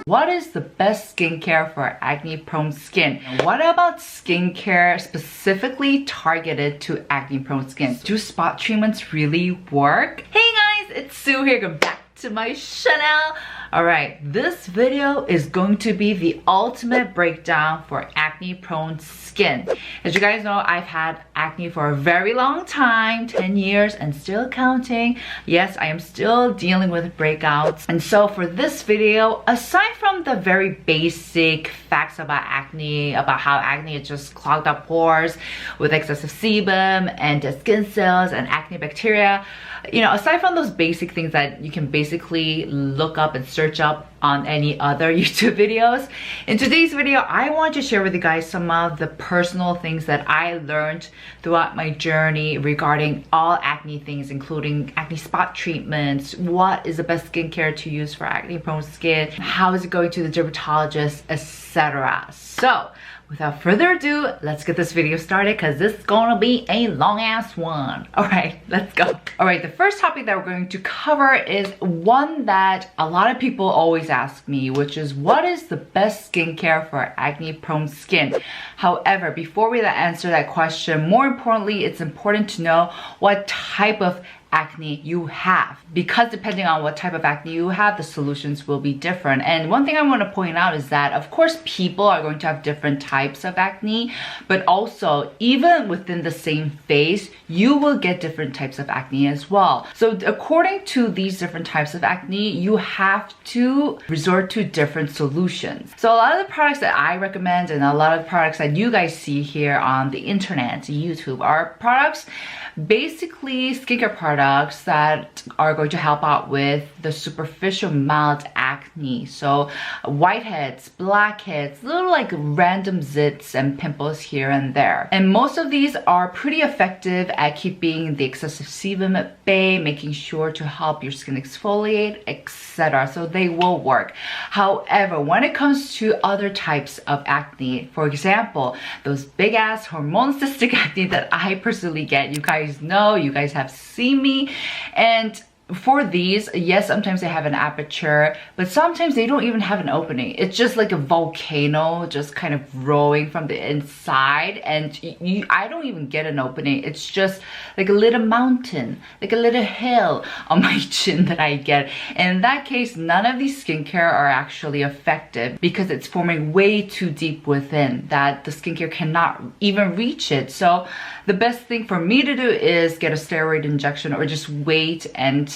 What is the best skincare for acne-prone skin? What about skincare specifically targeted to acne-prone skin? Do spot treatments really work? Hey guys, it's Sue here. Welcome back to my channel. Alright, this video is going to be the ultimate breakdown for acne-prone skin. As you guys know, I've had acne for a very long time, 10 years and still counting. Yes, I am still dealing with breakouts. And so for this video, aside from the very basic facts about how acne is just clogged up pores with excessive sebum and dead skin cells and acne bacteria, you know, aside from those basic things that you can basically look up and search up on any other YouTube videos, in today's video, I want to share with you guys some of the personal things that I learned throughout my journey regarding all acne things, including acne spot treatments, what is the best skincare to use for acne-prone skin, how is it going to the dermatologist, etc. So, without further ado, let's get this video started because this is gonna be a long ass one. Alright, let's go. Alright, the first topic that we're going to cover is one that a lot of people always ask me, which is what is the best skincare for acne-prone skin? However, before we answer that question, more importantly, it's important to know what type of acne you have, because depending on what type of acne you have, the solutions will be different. And one thing I want to point out is that of course people are going to have different types of acne, but also even within the same phase you will get different types of acne as well. So according to these different types of acne, you have to resort to different solutions. So a lot of the products that I recommend and a lot of the products that you guys see here on the internet, YouTube, are products, basically skincare products that are going to help out with the superficial mild acne. So whiteheads, blackheads, little like random zits and pimples here and there. And most of these are pretty effective at keeping the excessive sebum at bay, making sure to help your skin exfoliate, etc. So they will work. However, when it comes to other types of acne, for example, those big ass hormone cystic acne that I personally get, you guys know, you guys have seen me, and for these, yes, sometimes they have an aperture, but sometimes they don't even have an opening. It's just like a volcano just kind of rolling from the inside, and I don't even get an opening. It's just like a little mountain, like a little hill on my chin that I get. And in that case, none of these skincare are actually effective because it's forming way too deep within that the skincare cannot even reach it. So the best thing for me to do is get a steroid injection or just wait and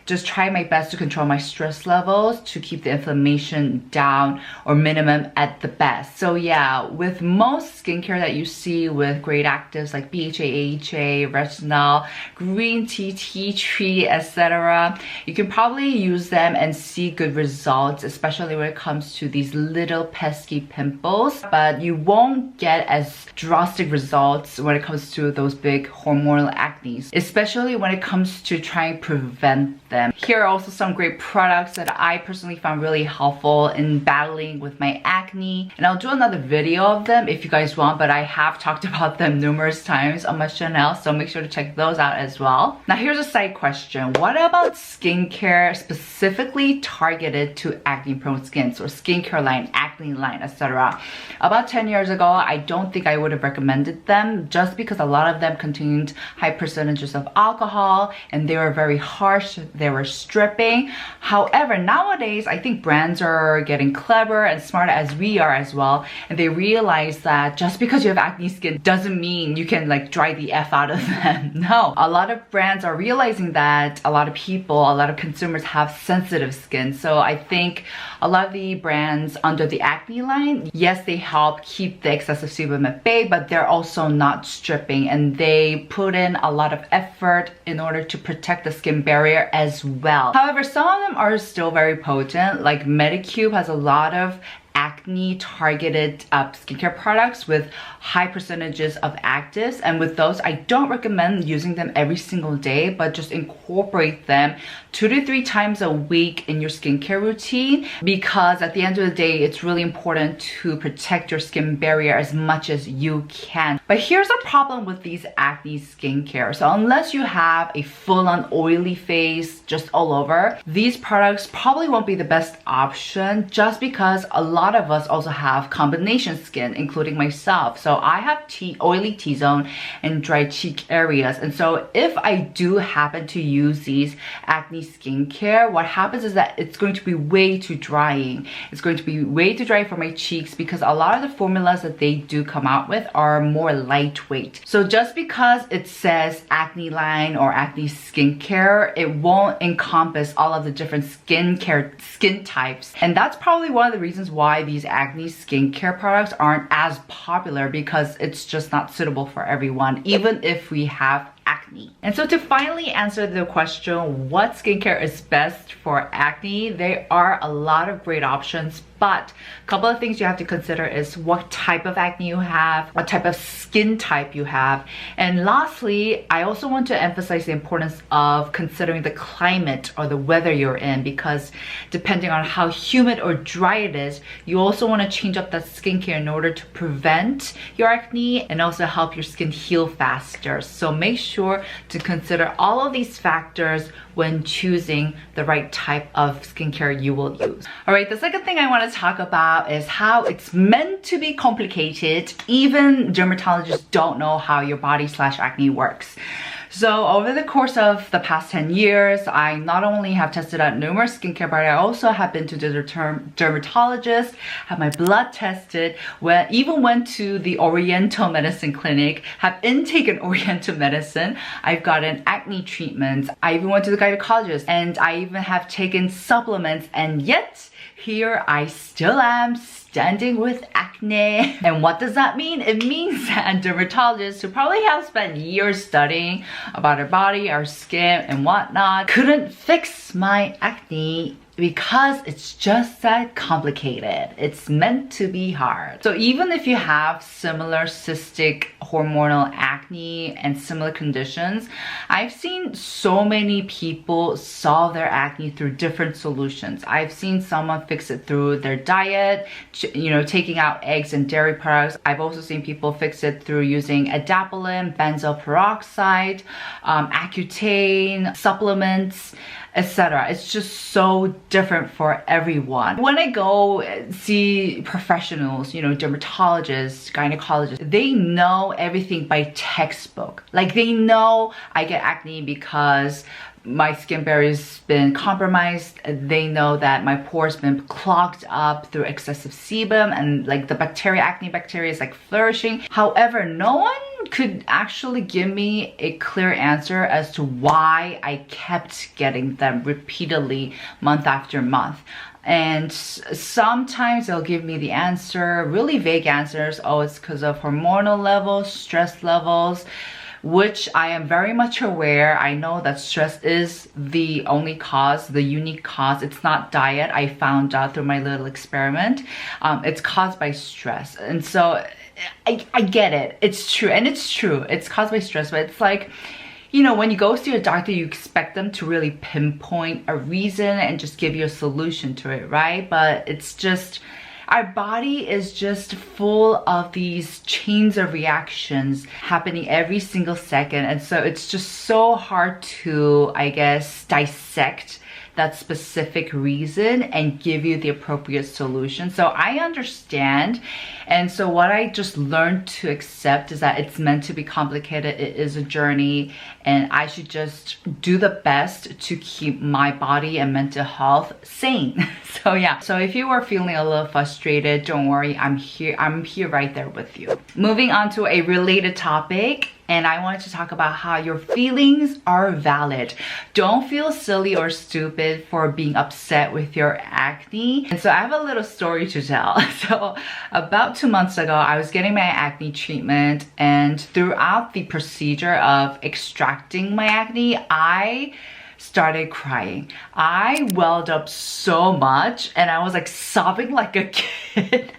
just try my best to control my stress levels to keep the inflammation down or minimum at the best. So yeah, with most skincare that you see with great actives like BHA, AHA, retinol, green tea, tea tree, etc., you can probably use them and see good results, especially when it comes to these little pesky pimples, but you won't get as drastic results when it comes to those big hormonal acne, especially when it comes to trying to prevent them. Here are also some great products that I personally found really helpful in battling with my acne, and I'll do another video of them if you guys want, but I have talked about them numerous times on my channel, so make sure to check those out as well. Now here's a side question. What about skincare specifically targeted to acne-prone skin, so skincare line, acne line, etc.? About 10 years ago, I don't think I would have recommended them just because a lot of them contained high percentages of alcohol and they were very harsh, they were stripping. However, nowadays I think brands are getting clever and smart, as we are as well, and they realize that just because you have acne skin doesn't mean you can like dry the F out of them. No, a lot of brands are realizing that a lot of people, a lot of consumers have sensitive skin. So I think a lot of the brands under the acne line, yes, they help keep the excessive sebum at bay, but they're also not stripping, and they put in a lot of effort in order to protect the skin barrier as well. However, some of them are still very potent, like Medicube has a lot of acne targeted skincare products with high percentages of actives, and with those I don't recommend using them every single day, but just incorporate them 2 to 3 times a week in your skincare routine, because at the end of the day it's really important to protect your skin barrier as much as you can. But here's a problem with these acne skincare. So unless you have a full-on oily face just all over, these products probably won't be the best option just because a lot of us also have combination skin, including myself. So I have oily T-zone and dry cheek areas. And so if I do happen to use these acne skincare, what happens is that it's going to be way too drying. It's going to be way too dry for my cheeks because a lot of the formulas that they do come out with are more lightweight. So just because it says acne line or acne skincare, it won't encompass all of the different skin types. And that's probably one of the reasons why these acne skincare products aren't as popular, because it's just not suitable for everyone, even if we have acne. And so to finally answer the question, what skincare is best for acne, there are a lot of great options, but a couple of things you have to consider is what type of acne you have, what type of skin type you have. And lastly, I also want to emphasize the importance of considering the climate or the weather you're in, because depending on how humid or dry it is, you also want to change up that skincare in order to prevent your acne and also help your skin heal faster. So make sure to consider all of these factors when choosing the right type of skincare you will use. All right, the second thing I want to talk about is how it's meant to be complicated. Even dermatologists don't know how your body/acne works. So over the course of the past 10 years, I not only have tested out numerous skincare, but I also have been to the dermatologist, have my blood tested, even went to the Oriental medicine clinic, have intaken Oriental medicine. I've gotten acne treatments. I even went to the gynecologist, and I even have taken supplements, and yet here I still am standing with acne. And what does that mean? It means that dermatologists who probably have spent years studying about our body, our skin, and whatnot couldn't fix my acne because it's just that complicated. It's meant to be hard. So even if you have similar cystic hormonal acne and similar conditions, I've seen so many people solve their acne through different solutions. I've seen someone fix it through their diet, taking out eggs and dairy products. I've also seen people fix it through using adapalene, benzoyl peroxide, Accutane, supplements, etc. It's just so different for everyone. When I go see professionals, dermatologists, gynecologists, they know everything by textbook. Like, they know I get acne because my skin barrier's been compromised. They know that my pores been clogged up through excessive sebum, and like the acne bacteria is like flourishing. However, no one could actually give me a clear answer as to why I kept getting them repeatedly month after month. And sometimes they'll give me the answer, really vague answers. Oh, it's because of hormonal levels, stress levels, which I am very much aware. I know that stress is the only cause, the unique cause. It's not diet. I found out through my little experiment. It's caused by stress. And so I get it. It's true. And it's true. It's caused by stress. But it's like, when you go see a doctor, you expect them to really pinpoint a reason and just give you a solution to it, right? But it's just, our body is just full of these chains of reactions happening every single second. And so it's just so hard to, I guess, dissect that specific reason and give you the appropriate solution. So I understand. And so what I just learned to accept is that it's meant to be complicated. It is a journey, and I should just do the best to keep my body and mental health sane. So yeah, so if you are feeling a little frustrated, don't worry, I'm here right there with you. Moving on to a related topic, and I wanted to talk about how your feelings are valid. Don't feel silly or stupid for being upset with your acne. And so I have a little story to tell. So about 2 months ago, I was getting my acne treatment, and throughout the procedure of extracting my acne, I started crying. I welled up so much, and I was like sobbing like a kid.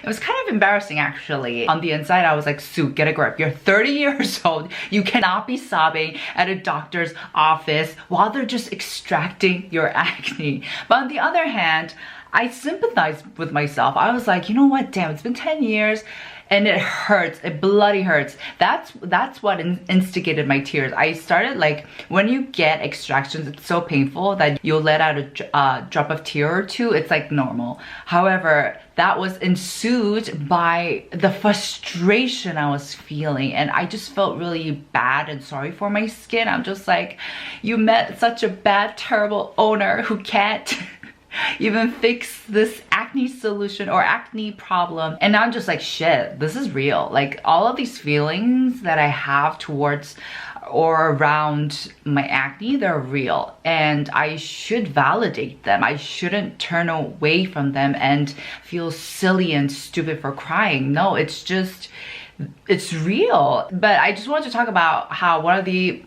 It was kind of embarrassing, actually. On the inside, I was like, Sue, get a grip. You're 30 years old. You cannot be sobbing at a doctor's office while they're just extracting your acne. But on the other hand, I sympathized with myself. I was like, you know what, damn, it's been 10 years. and it hurts. It bloody hurts. That's what instigated my tears. I started like, when you get extractions, it's so painful that you'll let out a drop of tear or two. It's like normal. However, that was ensued by the frustration I was feeling, and I just felt really bad and sorry for my skin. I'm just like, you met such a bad, terrible owner who can't even fix this acne solution or acne problem. And now I'm just like, shit, this is real. Like, all of these feelings that I have towards or around my acne, they're real, and I should validate them. I shouldn't turn away from them and feel silly and stupid for crying. No, it's just, it's real. But I just wanted to talk about how one of the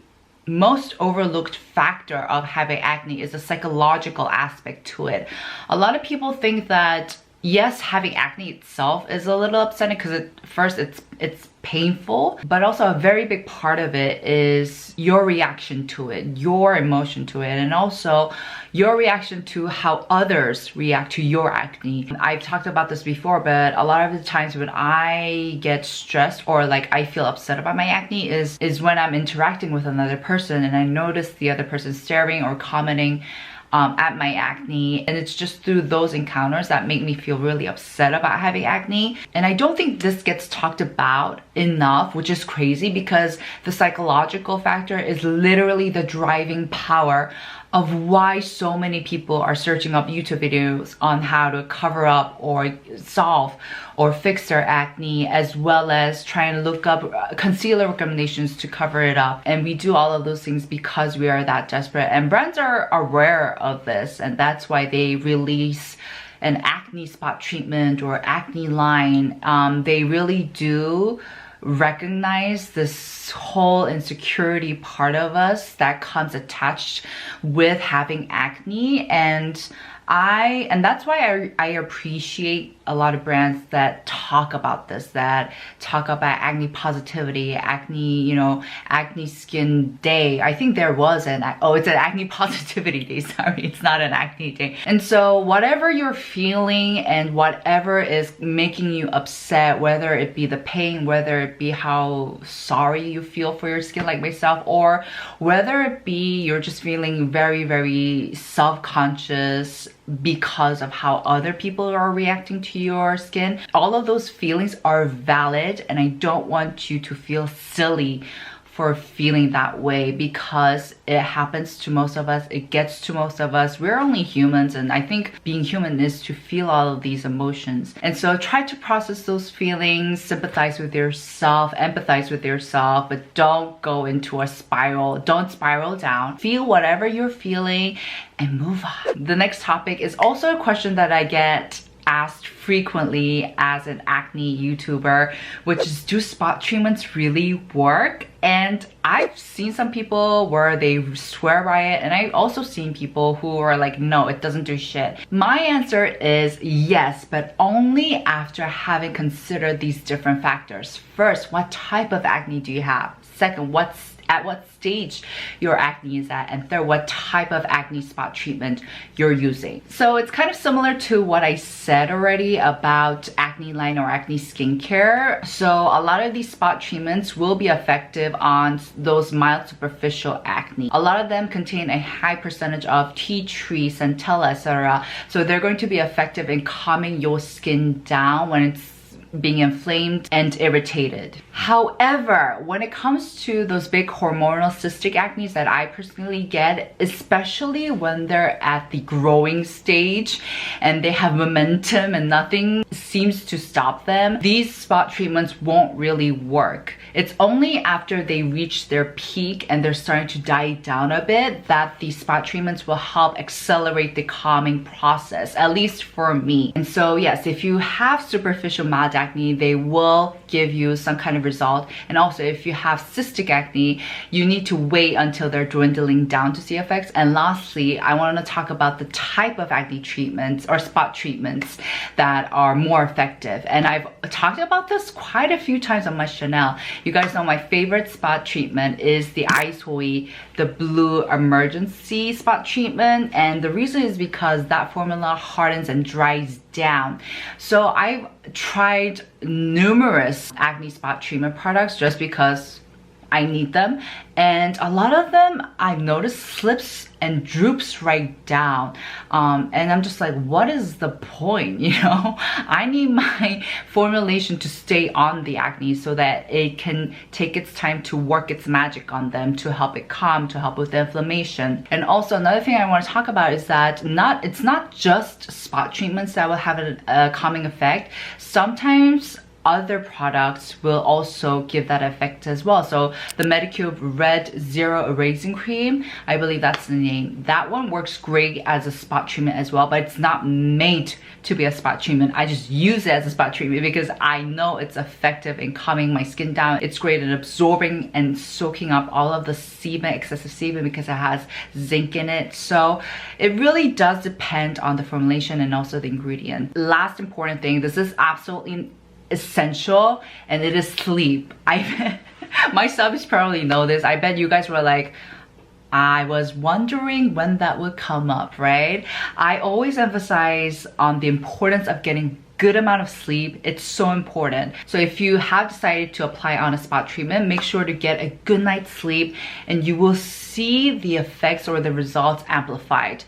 most overlooked factor of having acne is the psychological aspect to it. A lot of people think that, yes, having acne itself is a little upsetting because first it's painful, but also a very big part of it is your reaction to it, your emotion to it, and also your reaction to how others react to your acne. I've talked about this before, but a lot of the times when I get stressed or like I feel upset about my acne is when I'm interacting with another person and I notice the other person staring or commenting at my acne, and it's just through those encounters that make me feel really upset about having acne. And I don't think this gets talked about enough, which is crazy because the psychological factor is literally the driving power of why so many people are searching up YouTube videos on how to cover up or solve or fix their acne, as well as trying to look up concealer recommendations to cover it up. And we do all of those things because we are that desperate. And brands are aware of this, and that's why they release an acne spot treatment or acne line. They really do recognize this whole insecurity part of us that comes attached with having acne, and that's why I appreciate a lot of brands that talk about this, that talk about acne positivity, acne, you know, acne skin day. I think there was it's an acne positivity day, sorry, it's not an acne day. And so whatever you're feeling and whatever is making you upset, whether it be the pain, whether it be how sorry you feel for your skin like myself, or whether it be you're just feeling very, very self-conscious because of how other people are reacting to your skin, all of those feelings are valid, and I don't want you to feel silly for feeling that way, because it happens to most of us, it gets to most of us. We're only humans, and I think being human is to feel all of these emotions. And so try to process those feelings, sympathize with yourself, empathize with yourself, but don't go into a spiral. Don't spiral down. Feel whatever you're feeling and move on. The next topic is also a question that I get asked frequently as an acne YouTuber, which is, do spot treatments really work? And I've seen some people where they swear by it, and I've also seen people who are like, no, it doesn't do shit. My answer is yes, but only after having considered these different factors. First, what type of acne do you have? Second, at what stage your acne is at, and third, what type of acne spot treatment you're using. So it's kind of similar to what I said already about acne line or acne skincare. So a lot of these spot treatments will be effective on those mild superficial acne. A lot of them contain a high percentage of tea tree, centella, etc. So they're going to be effective in calming your skin down when it's being inflamed and irritated. However, when it comes to those big hormonal cystic acnes that I personally get, especially when they're at the growing stage and they have momentum and nothing seems to stop them, these spot treatments won't really work. It's only after they reach their peak and they're starting to die down a bit that these spot treatments will help accelerate the calming process, at least for me. And so yes, if you have superficial mild acne, they will give you some kind of result. And also if you have cystic acne, you need to wait until they're dwindling down to see effects. And lastly, I want to talk about the type of acne treatments or spot treatments that are more effective. And I've talked about this quite a few times on my channel. You guys know my favorite spot treatment is the iSoy, the blue emergency spot treatment, and the reason is because that formula hardens and dries down. So I've tried numerous acne spot treatment products just because I need them, and a lot of them I've noticed slips and droops right down, and I'm just like, what is the point, you know? I need my formulation to stay on the acne so that it can take its time to work its magic on them, to help it calm, to help with the inflammation. And also another thing I want to talk about is that it's not just spot treatments that will have a calming effect. Sometimes other products will also give that effect as well. So the Medicube Red Zero Erasing Cream, I believe that's the name. That one works great as a spot treatment as well, but it's not made to be a spot treatment. I just use it as a spot treatment because I know it's effective in calming my skin down. It's great at absorbing and soaking up all of the sebum, excessive sebum, because it has zinc in it. So it really does depend on the formulation and also the ingredient. Last important thing, this is absolutely essential, and it is sleep. My subs probably know this. I bet you guys were like, I was wondering when that would come up, right? I always emphasize on the importance of getting good amount of sleep. It's so important. So if you have decided to apply on a spot treatment, make sure to get a good night's sleep, and you will see the effects or the results amplified.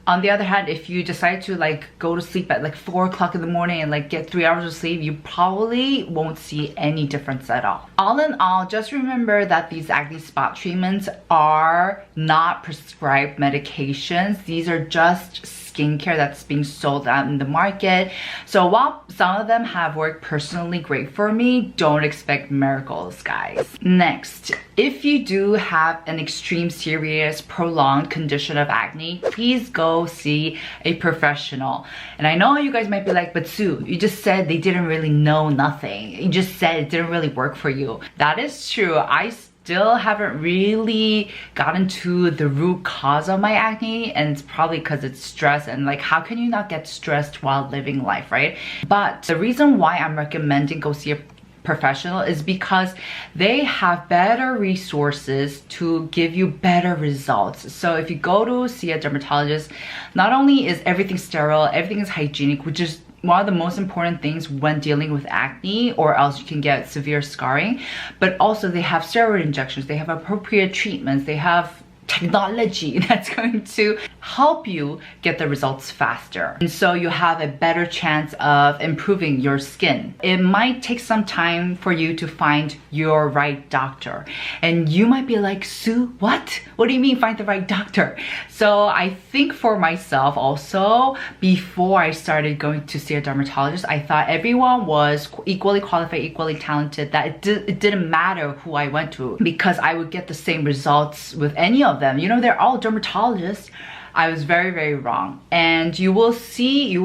On the other hand, if you decide to like go to sleep at like 4 o'clock in the morning and like get 3 hours of sleep, you probably won't see any difference at all. All in all, just remember that these acne spot treatments are not prescribed medications. These are just skincare that's being sold out in the market. So while some of them have worked personally great for me, don't expect miracles, guys. Next, if you do have an extreme, serious, prolonged condition of acne, please go see a professional. And I know you guys might be like, but Sue, you just said they didn't really know nothing. You just said it didn't really work for you. That is true. I still haven't really gotten to the root cause of my acne, and it's probably because it's stress, and like, how can you not get stressed while living life, right? But the reason why I'm recommending go see a professional is because they have better resources to give you better results. So if you go to see a dermatologist, not only is everything sterile, everything is hygienic, which is one of the most important things when dealing with acne, or else you can get severe scarring, but also they have steroid injections, they have appropriate treatments, they have technology that's going to help you get the results faster. And so you have a better chance of improving your skin. It might take some time for you to find your right doctor. And you might be like, Sue, what? What do you mean find the right doctor? So I think for myself also, before I started going to see a dermatologist, I thought everyone was equally qualified, equally talented, that it didn't matter who I went to because I would get the same results with any of them. You know, they're all dermatologists. I was very, very wrong. And you will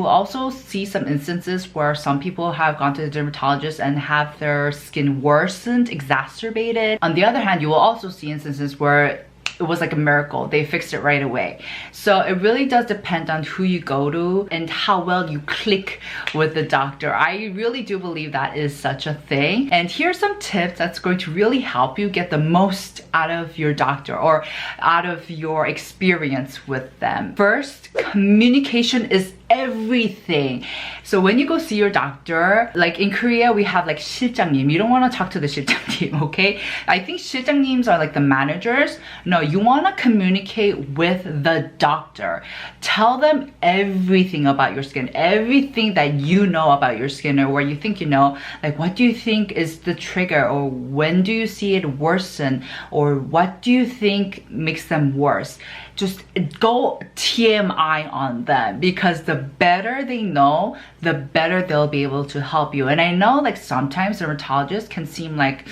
also see some instances where some people have gone to the dermatologist and have their skin worsened, exacerbated. On the other hand, you will also see instances where it was like a miracle. They fixed it right away. So it really does depend on who you go to and how well you click with the doctor. I really do believe that is such a thing. And here's some tips that's going to really help you get the most out of your doctor or out of your experience with them. First, communication is everything. So when you go see your doctor, like in Korea, we have like 실장님. You don't want to talk to the 실장님, okay? I think 실장님s are like the managers. No, you want to communicate with the doctor. Tell them everything about your skin, everything that you know about your skin or where you think you know. Like, what do you think is the trigger, or when do you see it worsen, or what do you think makes them worse? Just go TMI on them, because the better they know, the better they'll be able to help you. And I know like sometimes dermatologists can seem like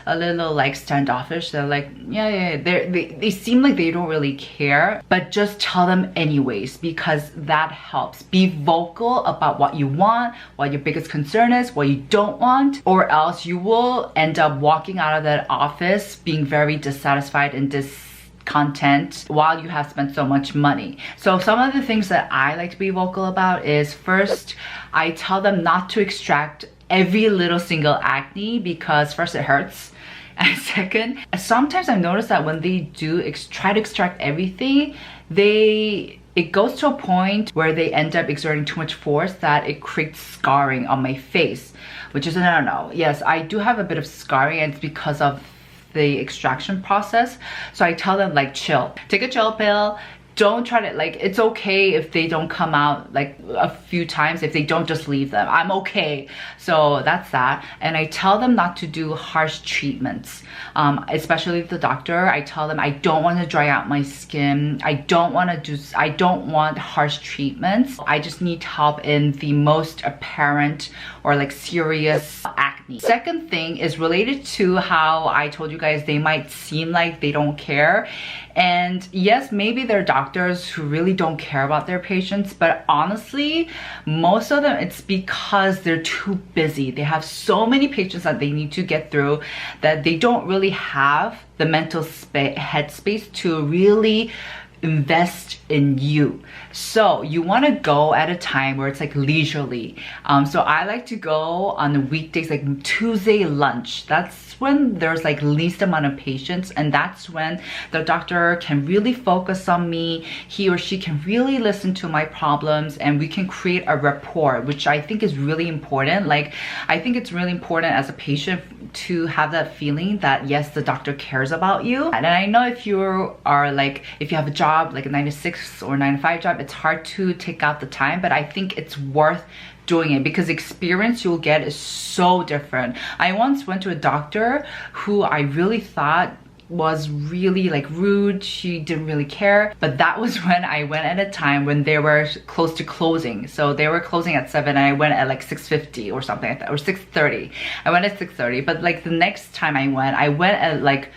a little like standoffish. They're like, yeah, they seem like they don't really care, but just tell them anyways, because that helps. Be vocal about what you want, what your biggest concern is, what you don't want, or else you will end up walking out of that office being very dissatisfied and discontent while you have spent so much money. So some of the things that I like to be vocal about is, first, I tell them not to extract every little single acne because first it hurts. And second, sometimes I've noticed that when they do try to extract everything, it goes to a point where they end up exerting too much force that it creates scarring on my face, which is a no-no. Yes, I do have a bit of scarring and it's because of the extraction process. So I tell them like chill, take a chill pill. Don't try to, like, it's okay if they don't come out like a few times. If they don't, just leave them. I'm okay. So that's that. And I tell them not to do harsh treatments, especially the doctor. I tell them I don't want to dry out my skin. I don't want harsh treatments. I just need help in the most apparent or like serious acne. Second thing is related to how I told you guys they might seem like they don't care. And yes, maybe they're doctors who really don't care about their patients, but honestly, most of them, it's because they're too busy. They have so many patients that they need to get through that they don't really have the mental headspace to really invest in you. So you want to go at a time where it's like leisurely. So I like to go on the weekdays, like Tuesday lunch. That's when there's like least amount of patients, and that's when the doctor can really focus on me. He or she can really listen to my problems, and we can create a rapport, which I think is really important. Like, I think it's really important as a patient to have that feeling that yes, the doctor cares about you. And I know if you are like, if you have a job like a 9 to 6 or 9 to 5 job, it's hard to take out the time, but I think it's worth doing it because the experience you'll get is so different. I once went to a doctor who I really thought was really like rude. She didn't really care, but that was when I went at a time when they were close to closing. So they were closing at 7 and I went at like 6:50 or something like that, or 6:30. I went at 6:30, but like the next time I went at like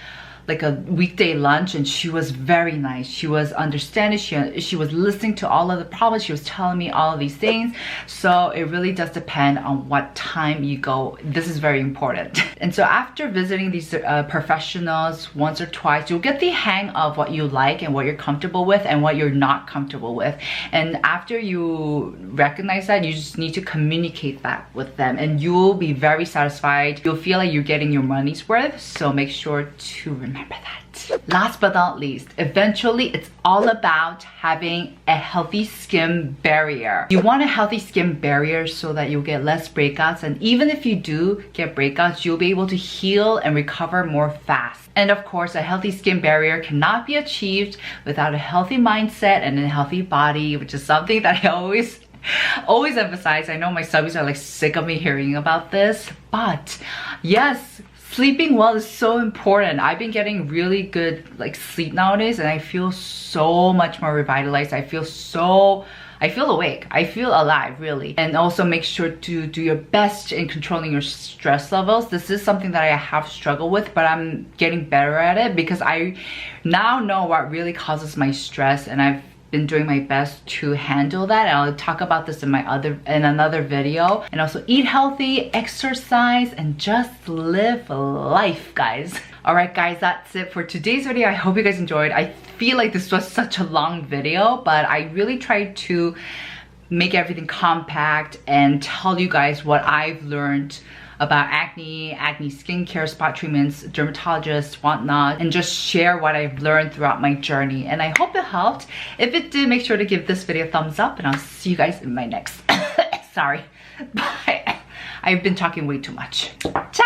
a weekday lunch, and she was very nice. She was understanding. She was listening to all of the problems. She was telling me all of these things. So it really does depend on what time you go. This is very important. And so after visiting these professionals once or twice, you'll get the hang of what you like and what you're comfortable with and what you're not comfortable with. And after you recognize that, you just need to communicate that with them, and you'll be very satisfied. You'll feel like you're getting your money's worth. So make sure to remember that. Last but not least, eventually it's all about having a healthy skin barrier. You want a healthy skin barrier so that you'll get less breakouts, and even if you do get breakouts, you'll be able to heal and recover more fast. And of course, a healthy skin barrier cannot be achieved without a healthy mindset and a healthy body, which is something that I always emphasize. I know my subbies are like sick of me hearing about this, but yes, sleeping well is so important. I've been getting really good like sleep nowadays, and I feel so much more revitalized. I feel awake. I feel alive, really. And also make sure to do your best in controlling your stress levels. This is something that I have struggled with, but I'm getting better at it because I now know what really causes my stress, and I've been doing my best to handle that. And I'll talk about this in another video. And also eat healthy, exercise, and just live life, guys. All right, guys, that's it for today's video. I hope you guys enjoyed. I feel like this was such a long video, but I really tried to make everything compact and tell you guys what I've learned about acne skincare, spot treatments, dermatologists, whatnot, and just share what I've learned throughout my journey. And I hope it helped. If it did, make sure to give this video a thumbs up, and I'll see you guys in my next. Sorry. Bye. I've been talking way too much. Ciao!